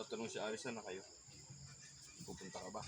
Tatanong si Arisa na kayo. Pupunta ka ba?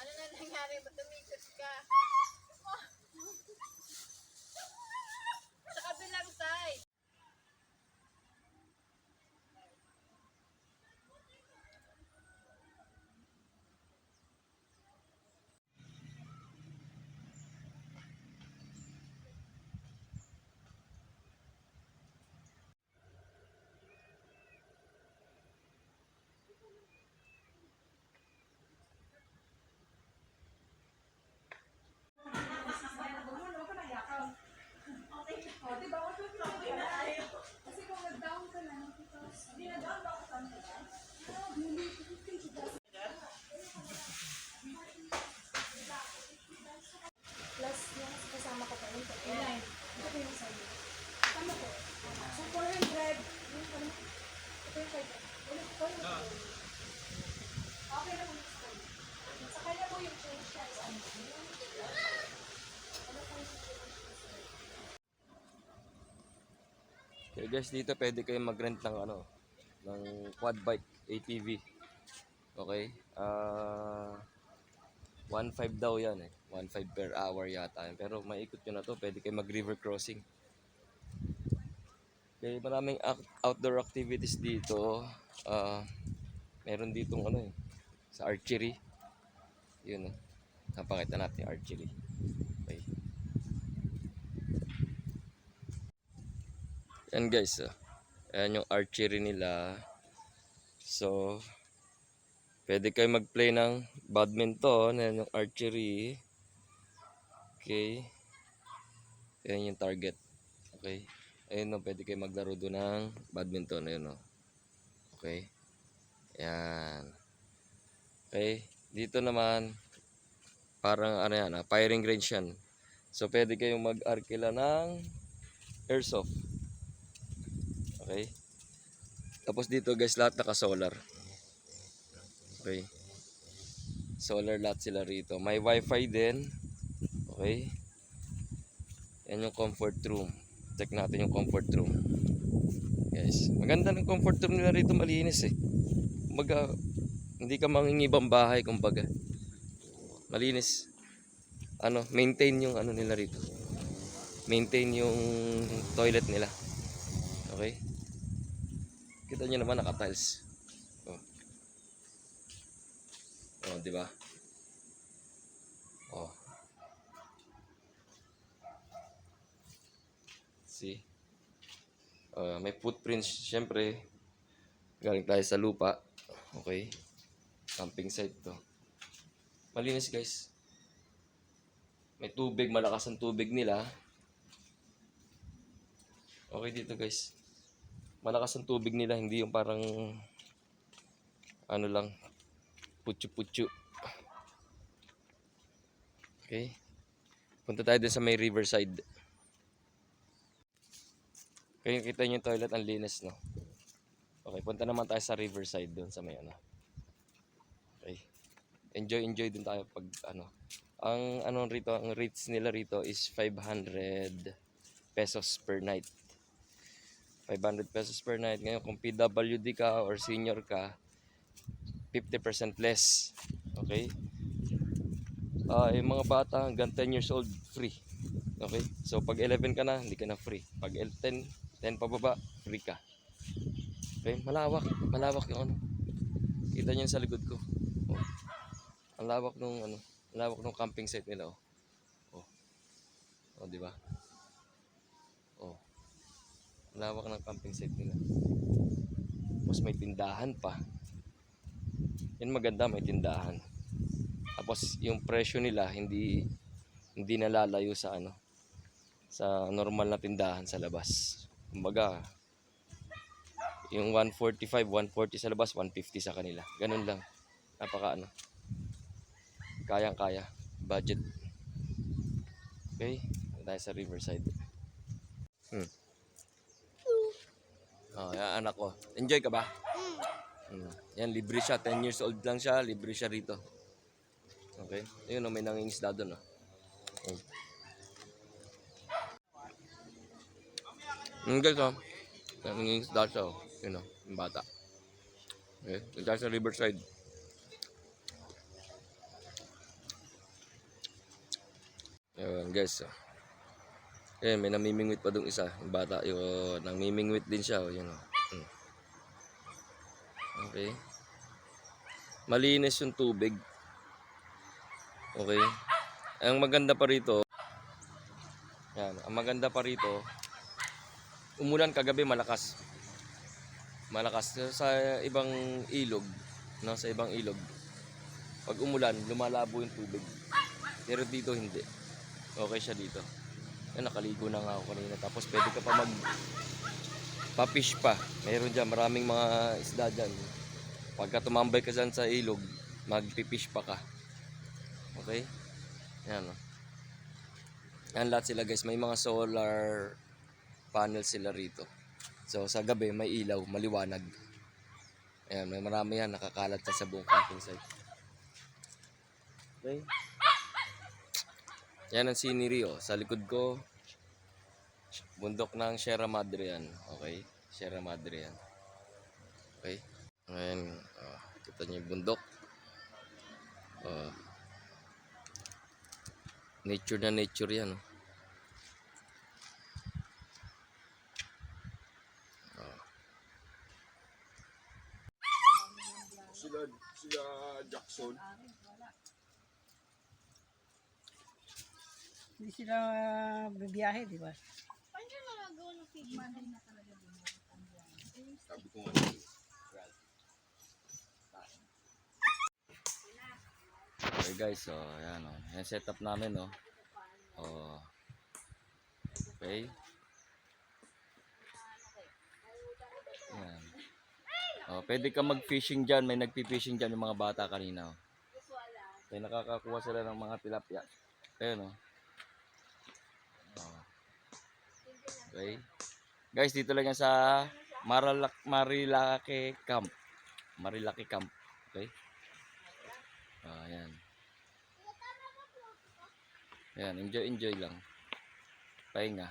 Ano na nangyari? Ba't tumikot ka? Sa kabilang side. Plus yung kasama ko pa yun. Ito po yung sa'yo. Tama po. So 400. Yung ano? Ito yung 500. Okay na po yung sa'yo. Sa kanya po yung change siya. Ano po yung Okay guys, dito pwede kayo mag-rent ng ano, ng quad bike, ATV. Okay? 1.5 daw yan eh. 1.5 per hour yata. Pero maikot nyo na to, pwede kayo mag-river crossing. Okay, maraming outdoor activities dito. Meron ditong ano eh, sa archery. Yun oh. Napakita natin yung archery. Okay. Yan guys, ayan yung archery nila. So, pwede kayo mag-play ng badminton. Ayan yung archery. Okay. Ayan yung target. Okay. Ayun o, pwede kayo maglaro doon ng badminton. Ayun o. Okay. Ayan. Okay. Dito naman, parang ano yan, firing range yan. So, pwede kayong mag-arkila ng airsoft. Okay. Tapos dito guys, lahat naka-solar. Okay. Solar lahat sila rito. May wifi din. Okay. Yan yung comfort room. Check natin yung comfort room. Guys, maganda ng comfort room nila rito, malinis eh. Kumbaga, hindi ka mangingibang bahay, kumbaga. Malinis. Ano, maintain yung ano nila rito. Maintain yung toilet nila. Okay? Kita nyo naman naka-tiles. Oh. Oh, di ba? Oh. See? May footprints, syempre. Galing tayo sa lupa. Okay? Camping site to. Malinis guys. May tubig, malakas ang tubig nila. Okay dito guys. Malakas ang tubig nila, hindi yung parang ano lang, putyo-putyo. Okay. Punta tayo dun sa may riverside. Okay, kita nyo yung toilet, ang linis, no? Okay, punta naman tayo sa riverside dun sa may ano. Okay. Enjoy din tayo pag ano. Ang ano rito, ang rates nila rito is 500 pesos per night. 500 pesos per night. Ngayon, kung PWD ka or senior ka, 50% less. Okay? Yung mga bata hanggang 10 years old, free. Okay? So, pag 11 ka na, hindi ka na free. Pag 10 pababa, free ka. Okay? Malawak. Malawak yung ano. Kita niyo sa likod ko. Oh. Ang lawak nung ano. Ang lawak nung camping site nila. Oh. Oh. Oh, di ba? Oh. Ang lawak ng camping site nila. Tapos may tindahan pa. Yan maganda, may tindahan. Tapos yung presyo nila hindi nalalayo sa ano, sa normal na tindahan sa labas. Kumbaga, yung 145, 140 sa labas, 150 sa kanila. Ganun lang. Napaka ano. Kayang-kaya. Budget. Okay? Tayo sa Riverside. Oh, yan anak ko. Enjoy ka ba? Yan, libre siya. 10 years old lang siya. Libre siya rito. Okay? Ayun, may nangingisda doon. Guys, nangingisda siya. Yun, yung bata. Okay? Yung tayo sa Riverside. Ayun, guys. Ayun, may namimingwit pa doon isa. Yung bata, yung namimingwit din siya. Yun, Okay. Malinis yung tubig. Okay. Ang maganda pa rito, yan, ang maganda pa rito, umulan kagabi malakas. Malakas sa ibang ilog, no, sa ibang ilog. Pag umulan, lumalabo yung tubig. Pero dito hindi. Okay siya dito. Yan, nakaligo na nga ako kanina. Tapos pwede ka pa papish pa. Mayroon dyan, maraming mga isda dyan. Pagka tumambay ka dyan sa ilog, magpipish pa ka. Okay? Yan, no? Yan lahat sila guys. May mga solar panel sila rito. So sa gabi may ilaw, maliwanag. Ayan, may marami yan nakakalat sa buong camping site. Okay? Yan ang scenery, oh. Sa likod ko, bundok ng Sierra Madre yan. Okay? Sierra Madre yan. Okay? Ayan, kita niyo yung bundok. Nature na nature yan. Sila Jackson. Hindi sila bibiyahe, di ba? Paano siya nagagawa ng fishing? Sabi ko nga. Okay guys, so ayan, oh. Yan setup namin, oh. Okay. Ayan. Pwede ka mag-fishing dyan. May nagpi-fishing dyan yung mga bata kanina. Okay, nakakakuha sila ng mga tilapia. Ayan, oh. Okay. Guys, dito lang yan sa Marilaki Camp. Marilaki Camp. Okay. Ayan. Ayan, enjoy lang. Pahinga.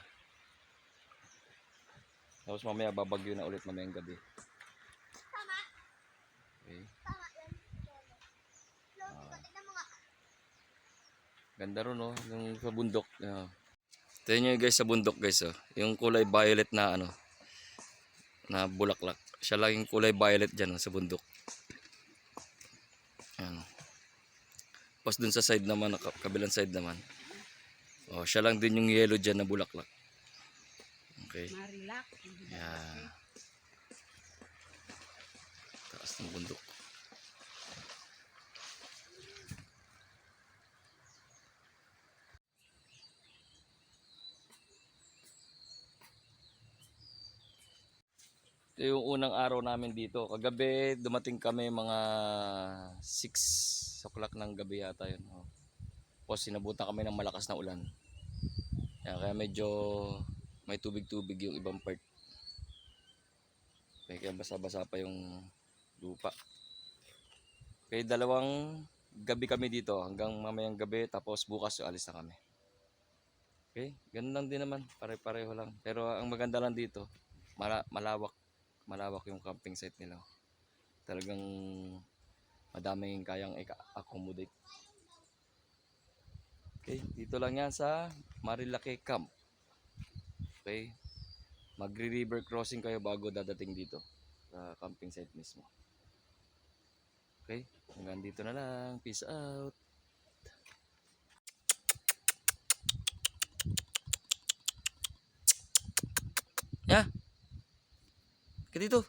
Tapos mamaya babagyo na ulit mamayang gabi. Okay. Ganda ron, no? Yung sa bundok. Tingnan nyo guys sa bundok guys, oh. Yung kulay violet na ano, na bulaklak. Siya lang yung kulay violet dyan, oh, sa bundok. Ayan. Tapos dun sa side naman, kabilang side naman. Siya lang din yung yellow dyan na bulaklak. Okay. Marilak. Yeah. Taas ng bundok. Ito yung unang araw namin dito. Kagabi, dumating kami mga 6 o'clock ng gabi yata yun. Tapos sinabutan kami ng malakas na ulan. Kaya medyo may tubig-tubig yung ibang part. Kaya basa-basa pa yung lupa. Okay, 2 gabi kami dito hanggang mamayang gabi. Tapos bukas alis na kami. Okay, ganun lang din naman, pare-pareho lang. Pero ang maganda lang dito, malawak yung camping site nila. Talagang madaming kayang accommodate. Okay, dito lang yan sa Marilake Camp. Okay, magre-river crossing kayo bago dadating dito sa camping site mismo. Okay, hanggang dito na lang. Peace out. Ya, ke dito.